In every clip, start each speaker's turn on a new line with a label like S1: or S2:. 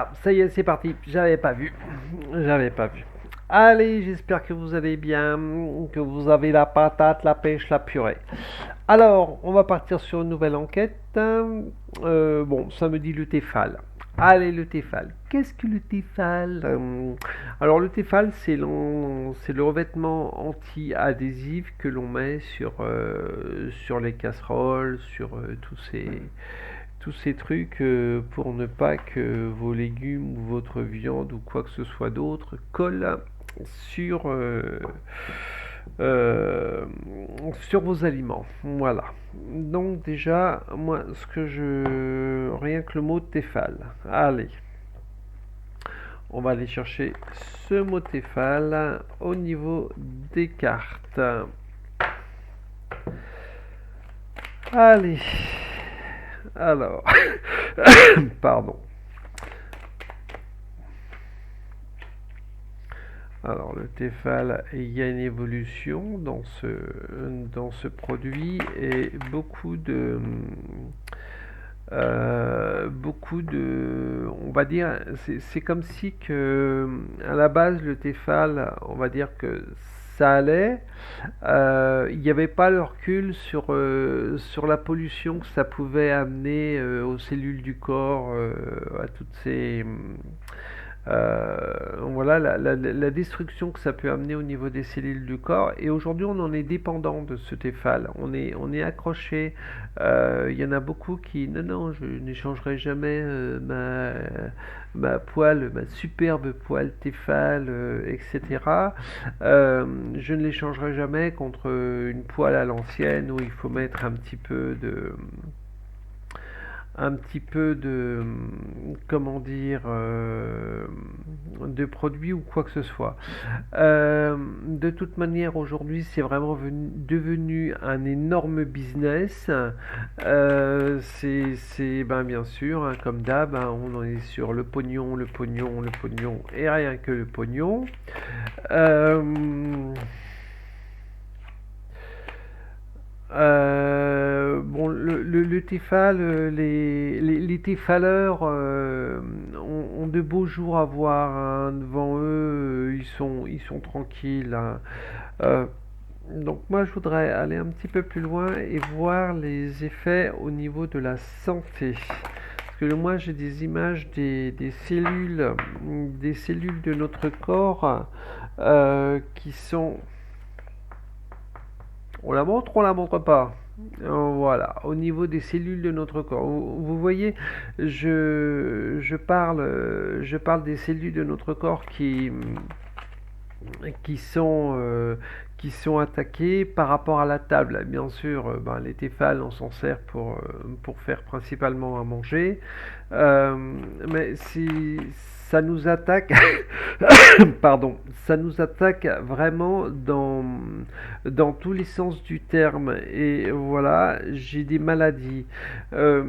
S1: Ah, ça y est, c'est parti. J'avais pas vu. J'avais pas vu. Allez, j'espère que vous allez bien, que vous avez la patate, la pêche, la purée. Alors, on va partir sur une nouvelle enquête. Bon, ça me dit le Tefal. Allez, le Tefal. Qu'est-ce que le Tefal? Alors, le Tefal, c'est le revêtement anti-adhésif que l'on met sur les casseroles, sur tous ces trucs pour ne pas que vos légumes ou votre viande ou quoi que ce soit d'autre collent sur, euh, euh, sur vos aliments. Voilà. Donc déjà, moi, rien que le mot Tefal. Allez, on va aller chercher ce mot Tefal au niveau des cartes. Allez, alors, pardon. Alors le Tefal, il y a une évolution dans ce produit et on va dire, c'est comme si que à la base le Tefal, on va dire que ça allait, il n'y avait pas le recul sur la pollution que ça pouvait amener aux cellules du corps, à toutes ces voilà la destruction que ça peut amener au niveau des cellules du corps. Et aujourd'hui, on en est dépendant de ce Tefal. On est accroché. Il y en a beaucoup qui, non, non, je n'échangerai jamais ma poêle, ma superbe poêle Tefal, etc. Je ne l'échangerai jamais contre une poêle à l'ancienne où il faut mettre un petit peu de comment dire de produits ou quoi que ce soit. De toute manière, aujourd'hui, c'est vraiment devenu un énorme business. Ben, bien sûr, hein, comme d'hab, hein, on en est sur le pognon, le pognon, le pognon et rien que le pognon. Euh, bon, le Tefal, les Tefaleurs ont de beaux jours à voir hein, devant eux, ils sont tranquilles, hein. Euh, donc moi je voudrais aller un petit peu plus loin et voir les effets au niveau de la santé. Parce que moi j'ai des images des cellules de notre corps qui sont... On la montre ou on la montre pas? Voilà, au niveau des cellules de notre corps. Vous voyez, je parle des cellules de notre corps qui sont, euh, qui sont attaquées par rapport à la table. Bien sûr, ben, les Tefal, on s'en sert pour faire principalement à manger. Euh, mais si ça nous attaque, pardon, ça nous attaque vraiment dans tous les sens du terme. Et voilà, j'ai des maladies. Euh,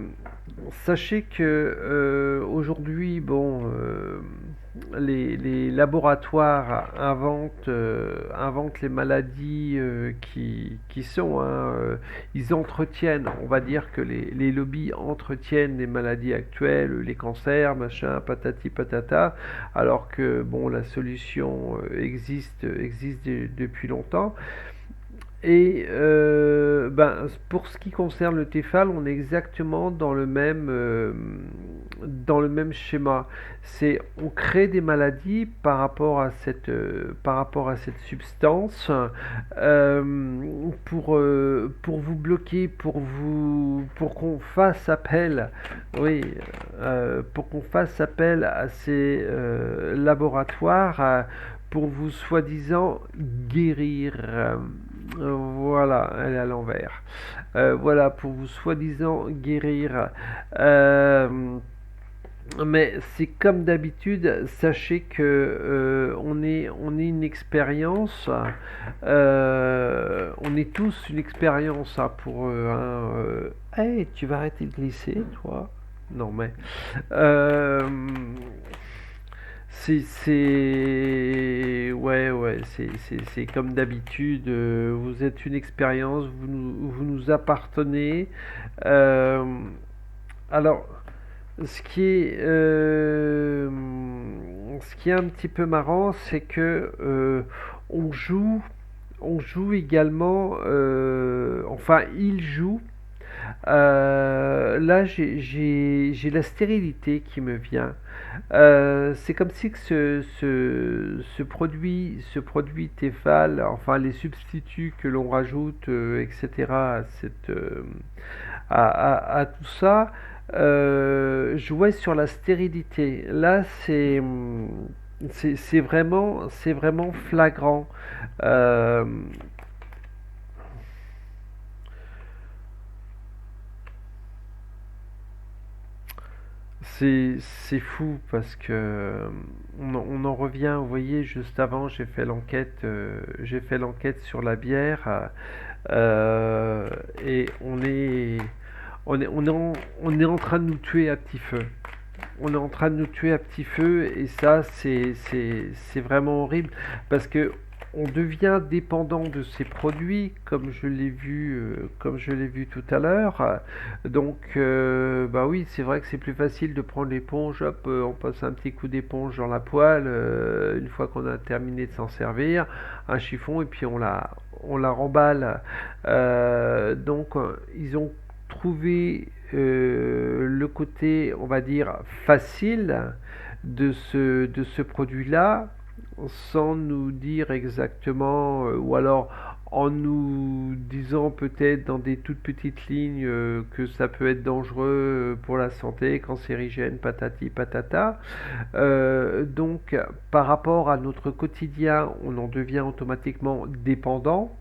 S1: Sachez que aujourd'hui, bon, les laboratoires inventent les maladies qui sont, hein, ils entretiennent, on va dire que les lobbies entretiennent les maladies actuelles, les cancers, machin, patati patata, alors que bon, la solution existe depuis longtemps. Et ben, pour ce qui concerne le Tefal, on est exactement dans le même schéma. C'est on crée des maladies par rapport à cette substance pour vous bloquer, pour qu'on fasse appel, oui, pour qu'on fasse appel à ces laboratoires pour vous soi-disant guérir. Voilà, elle est à l'envers. Voilà, pour vous soi-disant guérir. Mais c'est comme d'habitude, sachez que on est une expérience, on est tous une expérience hein, pour hey, tu vas arrêter de glisser, toi? Non mais euh, c'est comme d'habitude. Vous êtes une expérience, vous nous appartenez. Euh, alors, Ce qui est, ce qui est un petit peu marrant, c'est que on joue, on joue également, enfin, il joue. Là, j'ai la stérilité qui me vient. C'est comme si que ce produit Tefal, enfin les substituts que l'on rajoute, etc., à tout ça, jouait sur la stérilité. Là, c'est vraiment flagrant. Euh, c'est fou parce que on en revient, vous voyez, juste avant, j'ai fait l'enquête sur la bière, euh, et on est en train de nous tuer à petit feu. On est en train de nous tuer à petit feu et ça, c'est vraiment horrible parce que on devient dépendant de ces produits, comme je l'ai vu tout à l'heure. Donc, bah oui, c'est vrai que c'est plus facile de prendre l'éponge, hop, on passe un petit coup d'éponge dans la poêle, une fois qu'on a terminé de s'en servir, un chiffon, et puis on la remballe. Donc, ils ont trouvé le côté, on va dire, facile de ce produit-là, sans nous dire exactement, ou alors en nous disant peut-être dans des toutes petites lignes que ça peut être dangereux pour la santé, cancérigène, patati patata. Donc par rapport à notre quotidien, on en devient automatiquement dépendant.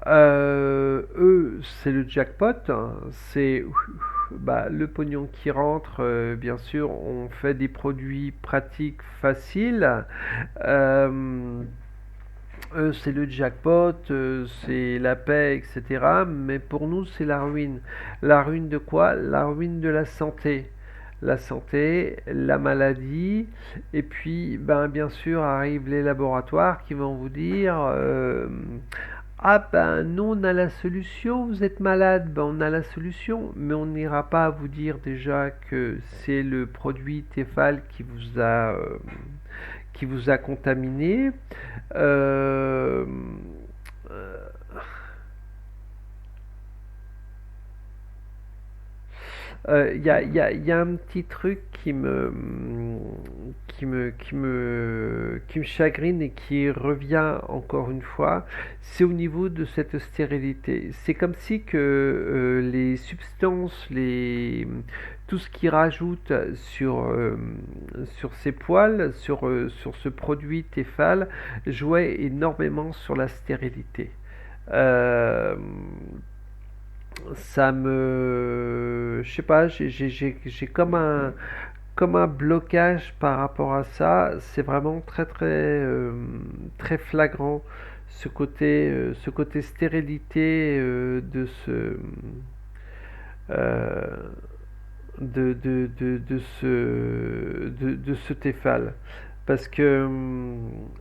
S1: Eux, c'est le jackpot, hein. C'est bah, le pognon qui rentre. Bien sûr, on fait des produits pratiques, faciles. Euh, Eux, c'est le jackpot, c'est la paix, etc. Mais pour nous, c'est la ruine. La ruine de quoi? La ruine de la santé. La santé, la maladie, et puis, ben, bien sûr, arrivent les laboratoires qui vont vous dire ah ben nous on a la solution, vous êtes malade, ben on a la solution, mais on n'ira pas vous dire déjà que c'est le produit Tefal qui vous a contaminé. Euh, il y a un petit truc qui me chagrine et qui revient encore une fois, c'est au niveau de cette stérilité. C'est comme si que les substances, tout ce qui rajoute sur ces poils, sur ce produit Tefal, jouait énormément sur la stérilité. Euh, Ça me... Je sais pas, j'ai comme un blocage par rapport à ça. C'est vraiment très flagrant ce côté stérilité euh, de ce Tefal. Parce que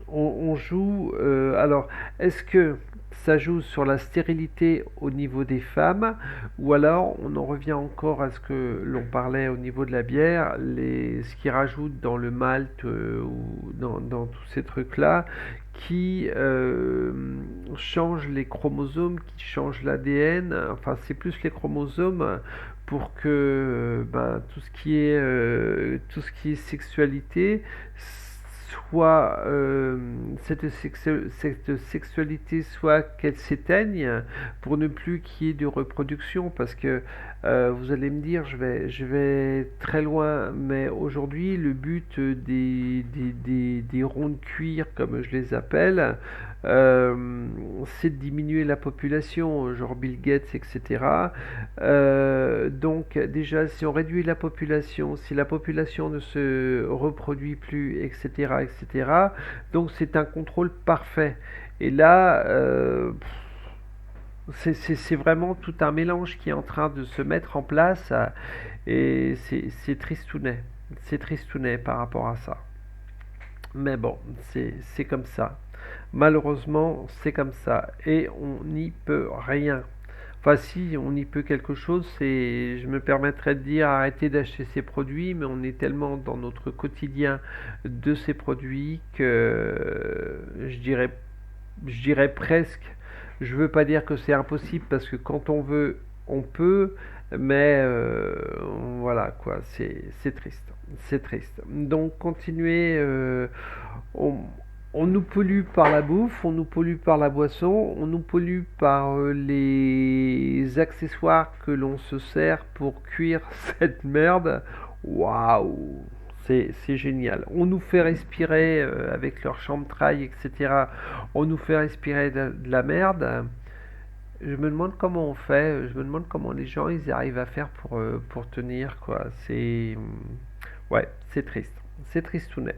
S1: on joue. Alors, est-ce que ça joue sur la stérilité au niveau des femmes, ou alors on en revient encore à ce que l'on parlait au niveau de la bière, ce qu'ils rajoutent dans le malt, ou dans tous ces trucs-là, qui changent les chromosomes, qui changent l'ADN, enfin c'est plus les chromosomes pour que ben, tout ce qui est sexualité soit cette sexualité soit qu'elle s'éteigne pour ne plus qu'il y ait de reproduction, parce que vous allez me dire je vais très loin, mais aujourd'hui le but des ronds de cuir comme je les appelle, c'est de diminuer la population, genre Bill Gates, etc. Donc déjà, si on réduit la population, si la population ne se reproduit plus, etc., etc., donc c'est un contrôle parfait. Et là, c'est vraiment tout un mélange qui est en train de se mettre en place, et c'est tristounet. C'est tristounet par rapport à ça. Mais bon, c'est comme ça. Malheureusement, c'est comme ça. Et on n'y peut rien. Enfin, si, on y peut quelque chose, c'est, je me permettrais de dire, arrêtez d'acheter ces produits, mais on est tellement dans notre quotidien de ces produits que je dirais presque, je veux pas dire que c'est impossible parce que quand on veut, on peut, mais voilà quoi, c'est triste, c'est triste. Donc continuez, on, on nous pollue par la bouffe, on nous pollue par la boisson, on nous pollue par les accessoires que l'on se sert pour cuire cette merde. Waouh! C'est génial. On nous fait respirer avec leur chemtrail, etc. On nous fait respirer de la merde. Je me demande comment on fait. Je me demande comment les gens ils arrivent à faire pour tenir quoi. Ouais, c'est triste. C'est tristounet.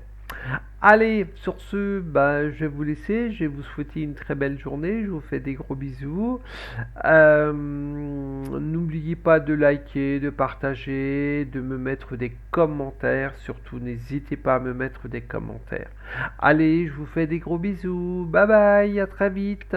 S1: Allez, sur ce, bah, je vais vous laisser. Je vais vous souhaiter une très belle journée. Je vous fais des gros bisous. N'oubliez pas de liker, de partager, de me mettre des commentaires. Surtout, n'hésitez pas à me mettre des commentaires. Allez, je vous fais des gros bisous. Bye bye, à très vite.